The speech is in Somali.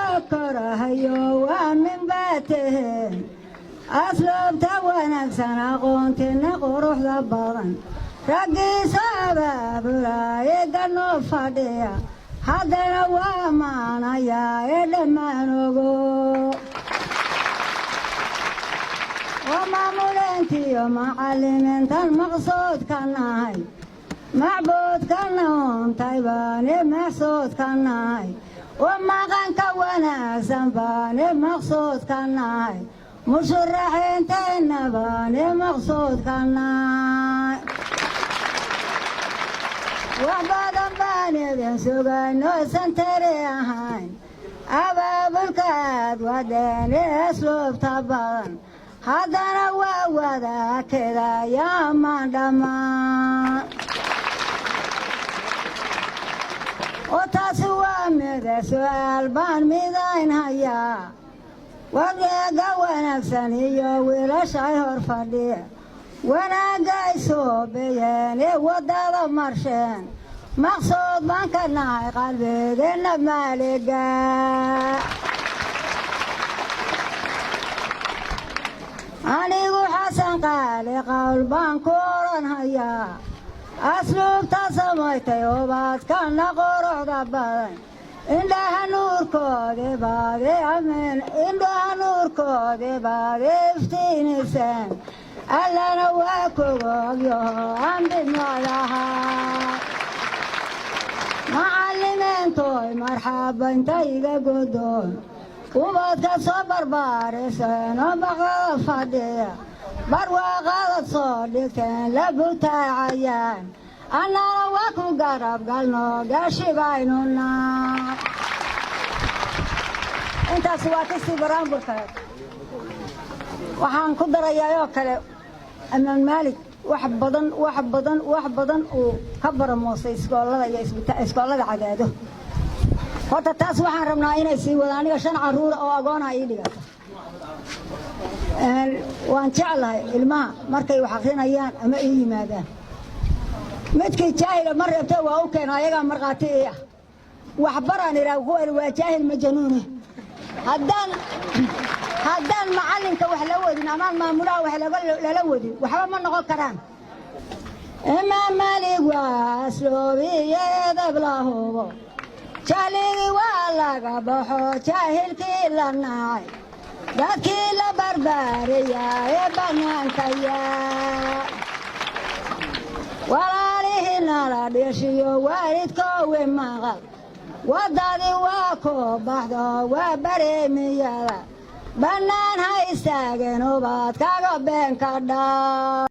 وحسكرهيو ومن باته أسلوب توانك سنة قونتنا قروح ذبضن رقي سبب رايق النفادية هذا وامانا يا إلما نقو وما مولنتي ومعلم انت المقصود كناي معبود كنهم طيباني محسود كناي وما كان كوانا زنباني مقصود كناي مشرحين تنباني مقصود كناي وحبادا باني بين سوغانو سنتري هاي أباب الكاد وديني أسلوب طبان هذا وذا كذا يا مدما وتسوى مذا سؤال بان ميدين هيا وقيقا ونفسني ولا شعور فدي وانا قايسو بياني ودادا مرشين مقصود من كناي قلبي دينا مالقا anigu xasan qaali qowl baan ku odhan hayaa asluubta samaystay ubaadkana quruxda badan indhaha nuurkoodii baad iftiiniseen allana waa kugu ogyaho aan dhibmadahaa macallimiintoy marxaba inta iga godoon ubadka soo barbaariseen oo baqada fadhiya barwaaqada soo dhigteen la butaacayaan annana waa ku garab galno gaashi baynu nahay intaas waa kasii baraanburkeed waxaan ku darayaa oo kale amaan maalig wax badan uu ka baramoosay iskoolada iyo iskoolada cadaado horta taas waxaan rabnaa inay sii wadaan aniga 5 caruur oo agoona ii dhigato waan jeclahay ilmaha markay wax akhrinayaan ama ii yimaadaan midkii jaahil ma reebtay waa u keenay ayaga marqaati ah wax baraan ira waa jaahil majnuuni haddaan macallinka wax la wadin ama maamulaha wax la wadin waxba ma noqon karaan imaam maalig waa asluubiyada blaahubo jaaligi waa laga baxo jaahilkii la nacay dadkii la barbaariyaa ee bannaanka yaa walaalihiina la dheshiyo waalidkoowi maqal waddadii waa ku baxdo waa bareemiyada bannaan ha istaageen ubadkaga beenka dhaa